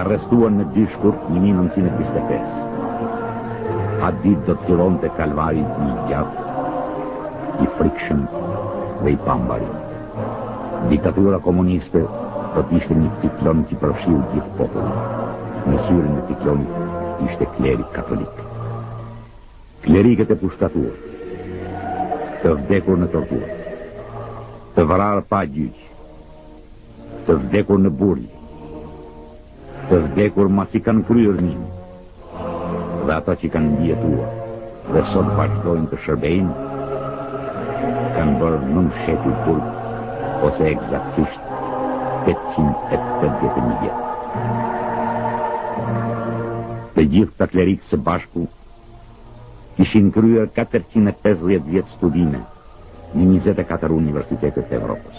arrestuan në 2 shkurt 1925. Atë ditë do të filonte kalvari I gjatë, I frikshëm dhe I pambarim. Diktatura komuniste do të ishte një ciklon që përfshiu gjithë popullin. Në syrin e ciklonit ishte kleri katolik. Klerikët e pushtatuar, të vdekur në torturë, të vrarë pa gjyq, të vdekur në burg, të vdekur masi kanë kryer nimin, dhe ata që kanë ndjetuar dhe sot vazhdojnë të shërbejnë, kanë bërë nën fsheti burg, ose eksaktësisht 881 vjet. Të gjithë këta klerikë së bashku kishin kryer 450 vjet studime në 24 universitetet e Evropës.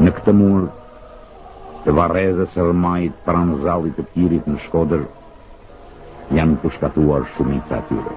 Në këtë mur, të varrezës së Rmajit pranë zallit të Pirit në Shkodër, janë pushtatuar shumica atyre.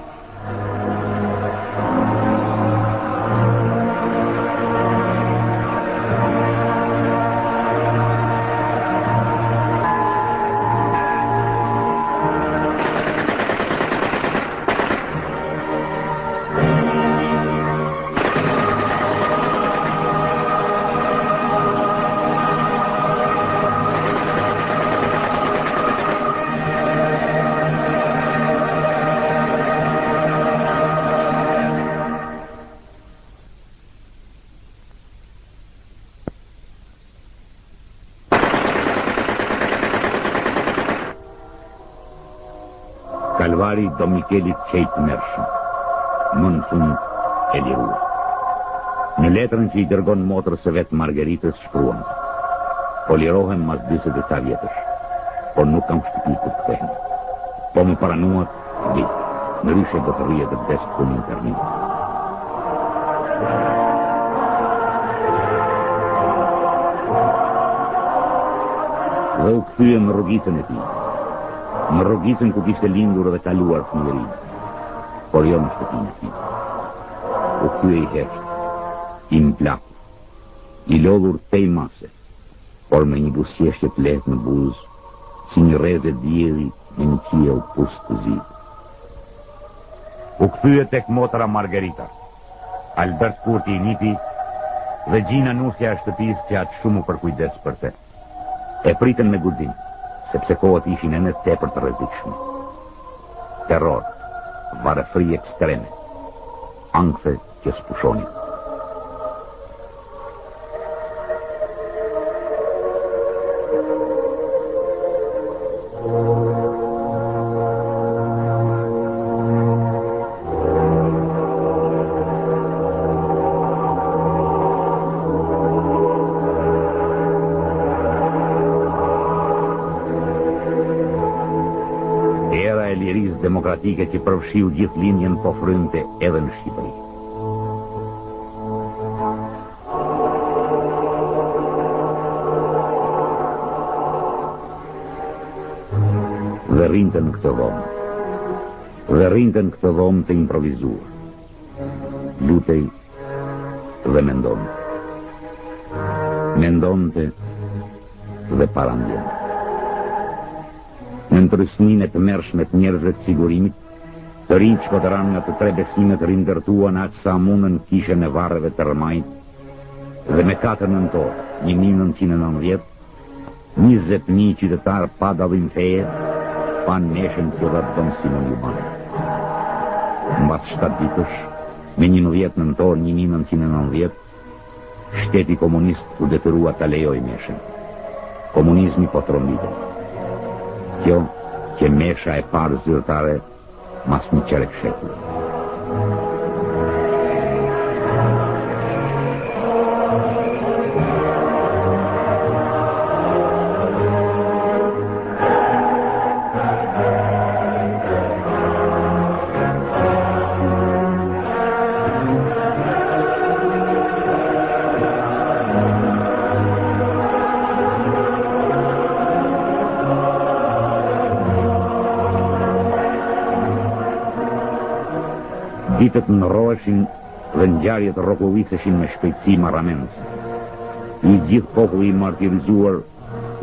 Kalvari do Mikelit qejtë mërshëm, më në fund e liruar. Në letrën që I dërgon motrës së vetë Margeritës shkruan: po lirohem mas 40 vjetësh, por nuk kam shtëpi të kthehem. Po më pranuat, di, në ryshe do të rrije të vdes për një internim. Dhe u kthye në rrugicën e tij. Në rrugicën ku kishte lindur dhe kaluar fëmijërinë, por jo në shtëpinë e tij. U kthye I hesht, I mplak, I lodhur tej mase, por me një buzëqeshje të lehtë në buzë, si një rrezë dielli në një qiell pustë të zi. U kthye tek motra Margarita, Albert Kurti I nipi dhe Gjina nusja e shtëpisë që atë shumë u përkujdes për te. E pritën me guxim, sepse kohët ishin ende tepër të rrezikshme. Terror, varëfri ekstreme, ankthe që spushonin. Demokratike që përfshiu gjithë linjën po frynte edhe në Shqipëri. Dhe rrinte në këtë dhomë, të improvizuar. Lutej dhe mendon. mendonte dhe parandjen. Në ndrysninë e të mërshme të njerëzve të sigurimit, të rinj shkoderan nga të tre besimet rindërtuan aq sa munën kishën e varreve të rëmajt, dhe me 4 nëntor, 1990, 20.000 qytetarë pa dallim feje, pan neshën të dhe të donë si në Ljuban. Mbas 7 ditësh, me 11 nëntor 1990, shteti komunist u detyrua ta lejoj meshën. Komunizmi po trombite. Kjo që mesha e parë zyrtare mas një qerek shekulli. Ditët nëroheshin dhe ngjarjet rrokulliseshin me shpejtësi marramense. I gjithë populli i martirizuar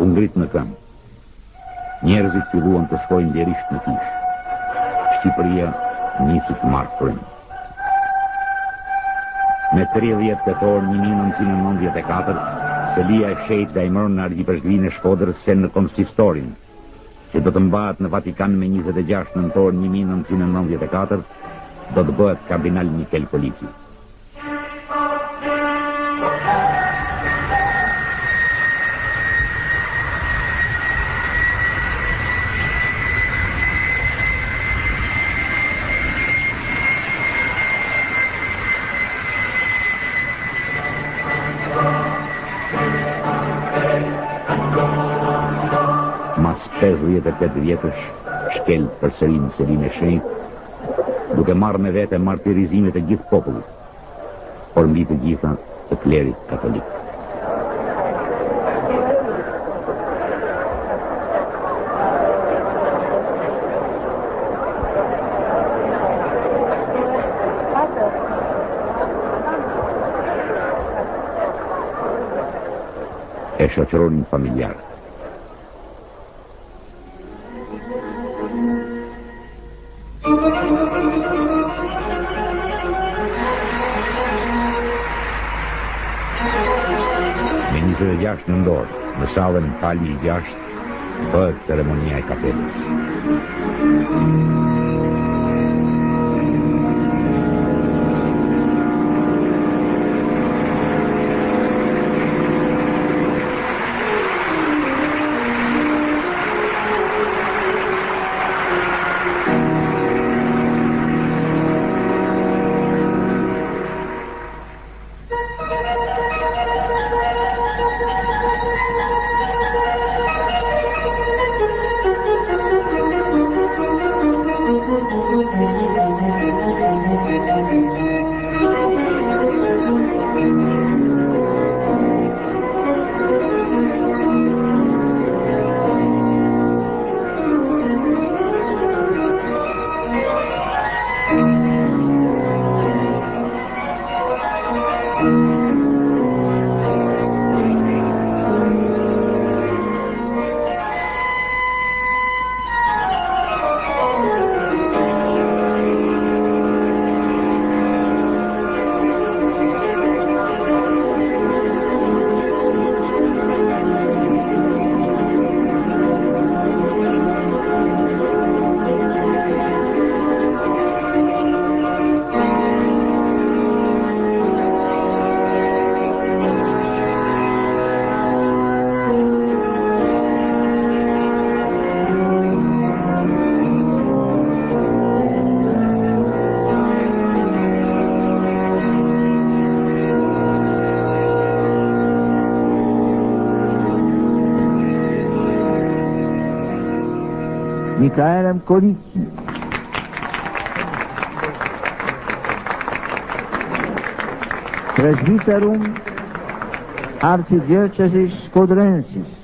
u ngrit në këmbë. Njerëzit filluan të shkojnë djerisht në kish. Shqipëria nisi të marrë frym. Me 30 tetor 1994, selia e shenjtë lajmëron në Argjipeshkrinë e Shkodrës se në konsistorin, që do të mbahet në Vatikan me 26 nëntor 1994, do të bëhet kardinal Mikel Koliki. Mas 58 vjetësh, shkel përsëri në serinë e shenjtë, duke marrë me vete martirizimet e gjithë popullit, por mbi të gjitha të klerit katolik. E shoqëronin familjarë. Me 26 nëntor, në sallën Pali 6, bëhet ceremonia e kapelës. Mikael Koliki. Presbiterum arcigdiecezis Shkodrensis.